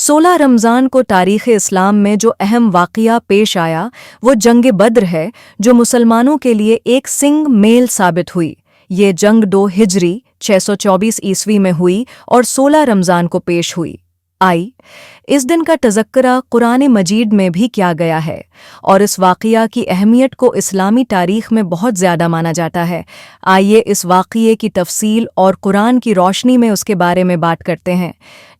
16 रमज़ान को तारीख़ इस्लाम में जो अहम वाक़या पेश आया वो जंग बद्र है, जो मुसलमानों के लिए एक सिंग मेल साबित हुई। ये जंग 2 हिजरी 624 ईस्वी में हुई और 16 रमज़ान को पेश हुई। इस दिन का तज़क्रा कुरान मजीद में भी किया गया है और इस वाक़या की अहमियत को इस्लामी तारीख़ में बहुत ज़्यादा माना जाता है। आइए इस वाक़ये की तफसील और कुरान की रोशनी में उसके बारे में बात करते हैं।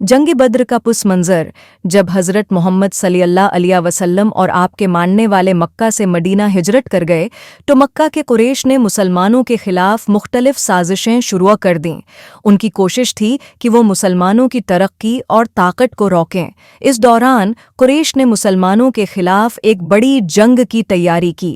जंग बद्र का पुस मंज़र, जब हज़रत मोहम्मद सल्लल्लाहु अलैहि वसल्लम और आपके मानने वाले मक्का से मदीना हिजरत कर गए तो मक्का के कुरैश ने मुसलमानों के ख़िलाफ़ मुख्तलिफ़ साजिशें शुरू कर दीं। उनकी कोशिश थी कि वो मुसलमानों की तरक्की और ताकत को रोकें। इस दौरान कुरैश ने मुसलमानों के खिलाफ एक बड़ी जंग की तैयारी की।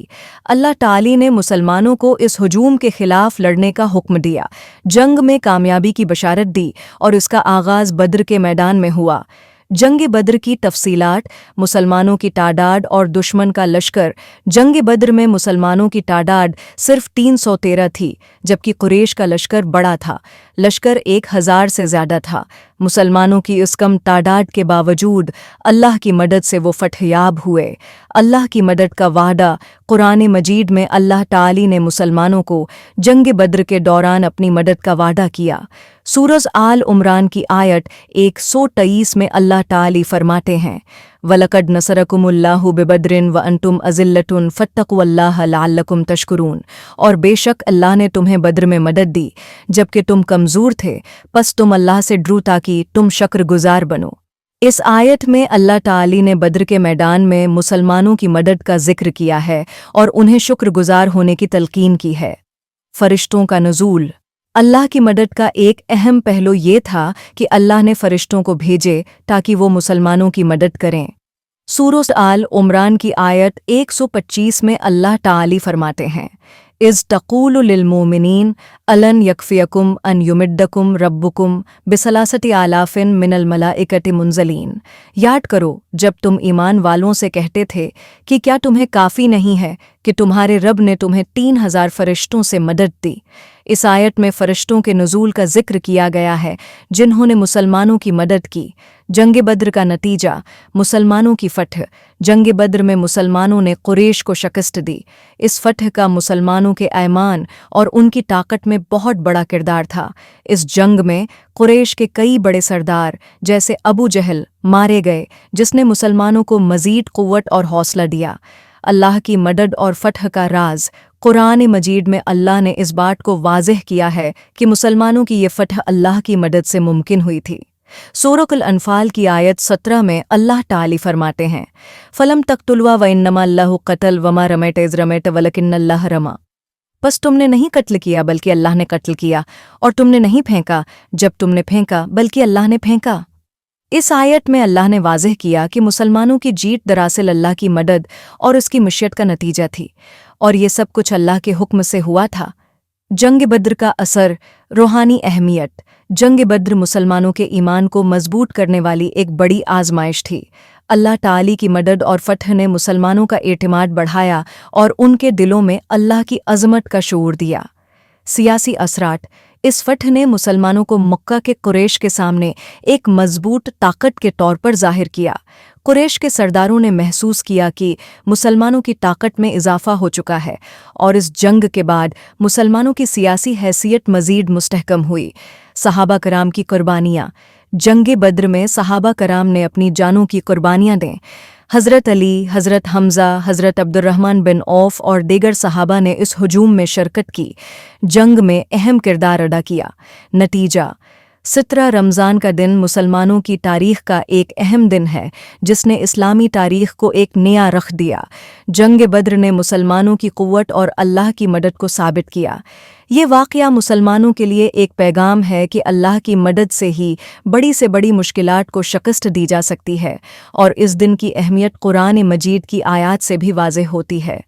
अल्लाह ताली ने मुसलमानों को इस हुजूम के खिलाफ लड़ने का हुक्म दिया, जंग में कामयाबी की बशारत दी और इसका आगाज़ बद्र के मैदान में हुआ। जंग बद्र की तफसीलात, मुसलमानों की तादाद और दुश्मन का लश्कर। जंग बद्र में मुसलमानों की तादाद सिर्फ 313 थी, जबकि कुरैश का लश्कर बड़ा था। लश्कर 1000 से ज़्यादा था। मुसलमानों की इस कम तादाद के बावजूद अल्लाह की मदद से वो फतहयाब हुए। अल्लाह की मदद का वादा कुरान मजीद में अल्लाह ताली ने मुसलमानों को जंग बद्र के दौरान अपनी मदद का वादा किया। सूरह आल इमरान की आयत 123 में अल्लाह ताली फरमाते हैं, वलकद नसरकुमुल्लाहु बिबद्रिन व अंतुम अज़िल्लतुन फत्तकुल्लाह लअल्लकुम तशकुरून। और बेशक अल्लाह ने तुम्हें बद्र में मदद दी जबकि तुम कमज़ोर थे, पस तुम अल्लाह से डरो ताकि तुम शुक्रगुजार बनो। इस आयत में अल्लाह ताली ने बद्र के मैदान में मुसलमानों की मदद का जिक्र किया है और उन्हें शुक्रगुजार होने की तलकीन की है। फरिश्तों का नुज़ूल। अल्लाह की मदद का एक अहम पहलू ये था कि अल्लाह ने फरिश्तों को भेजे ताकि वो मुसलमानों की मदद करें। सूरह आल इमरान की आयत 125 में अल्लाह ताली फरमाते हैं, इज़ तक़ूलु लिलमुमिनीन अलन यकफ़ियकुम अन युमिद्दकुम रब्बुकुम बिसलासति आलाफ़िन मिनल मलाइकति मुनज़लीन। याद करो जब तुम ईमान वालों से कहते थे कि क्या तुम्हें काफ़ी नहीं है कि तुम्हारे रब ने तुम्हें 3000 फरिश्तों से मदद दी। इस आयत में फरिश्तों के नुज़ूल का जिक्र किया गया है जिन्होंने मुसलमानों की मदद की। जंग बद्र का नतीजा, मुसलमानों की फतह। जंग बद्र में मुसलमानों ने कुरैश को शिकस्त दी। इस फतह का मुसलमानों के ईमान और उनकी ताकत में बहुत बड़ा किरदार था। इस जंग में कुरैश के कई बड़े सरदार जैसे अबू जहल मारे गए, जिसने मुसलमानों को मज़ीद क़ुव्वत और हौसला दिया। अल्लाह की मदद और फतह का राज कुरान मजीद में अल्लाह ने इस बात को वाज़ेह किया है कि मुसलमानों की ये फतह अल्लाह की मदद से मुमकिन हुई थी। सूरह अल अनफ़ाल की आयत 17 में अल्लाह ताली फरमाते हैं, फ़लम तक़्तुलवा व इन्नमा अल्लाहु क़तल वमा रमैत इज़ रमैत वलकिन्नल्लाह रमा। बस तुमने नहीं कत्ल किया बल्कि अल्लाह ने कत्ल किया, और तुमने नहीं फेंका जब तुमने फेंका बल्कि अल्लाह ने फेंका। इस आयत में अल्लाह ने वाज़ेह किया कि मुसलमानों की जीत दरअसल अल्लाह की मदद और उसकी मशीयत का नतीजा थी, और ये सब कुछ अल्लाह के हुक्म से हुआ था। जंग बद्र का असर, रूहानी अहमियत। जंग बद्र मुसलमानों के ईमान को मजबूत करने वाली एक बड़ी आजमाइश थी। अल्लाह ताली की मदद और फतह ने मुसलमानों का एतमाद बढ़ाया और उनके दिलों में अल्लाह की अज़मत का शऊर दिया। सियासी असरात। इस फतह ने मुसलमानों को मक्का के कुरैश के सामने एक मजबूत ताकत के तौर पर ज़ाहिर किया। कुरैश के सरदारों ने महसूस किया कि मुसलमानों की ताकत में इजाफा हो चुका है, और इस जंग के बाद मुसलमानों की सियासी हैसियत मज़ीद मुस्तहकम हुई। सहाबा कराम की कुर्बानियाँ। जंग बद्र में सहाबा कराम ने अपनी जानों की कुर्बानियाँ दें। हज़रत अली, हज़रत हमज़ा, हज़रत अब्दुर्रहमान बिन औफ़ और दीगर सहाबा ने इस हुजूम में शिरकत की, जंग में अहम किरदार अदा किया। नतीजा, 17 रमज़ान का दिन मुसलमानों की तारीख़ का एक अहम दिन है जिसने इस्लामी तारीख़ को एक नया रख दिया। जंग बद्र ने मुसलमानों की क़ुव्वत और अल्लाह की मदद को साबित किया। ये वाक़या मुसलमानों के लिए एक पैगाम है कि अल्लाह की मदद से ही बड़ी से बड़ी मुश्किलात को शिकस्त दी जा सकती है, और इस दिन की अहमियत कुरान मजीद की आयत से भी वाज़ेह होती है।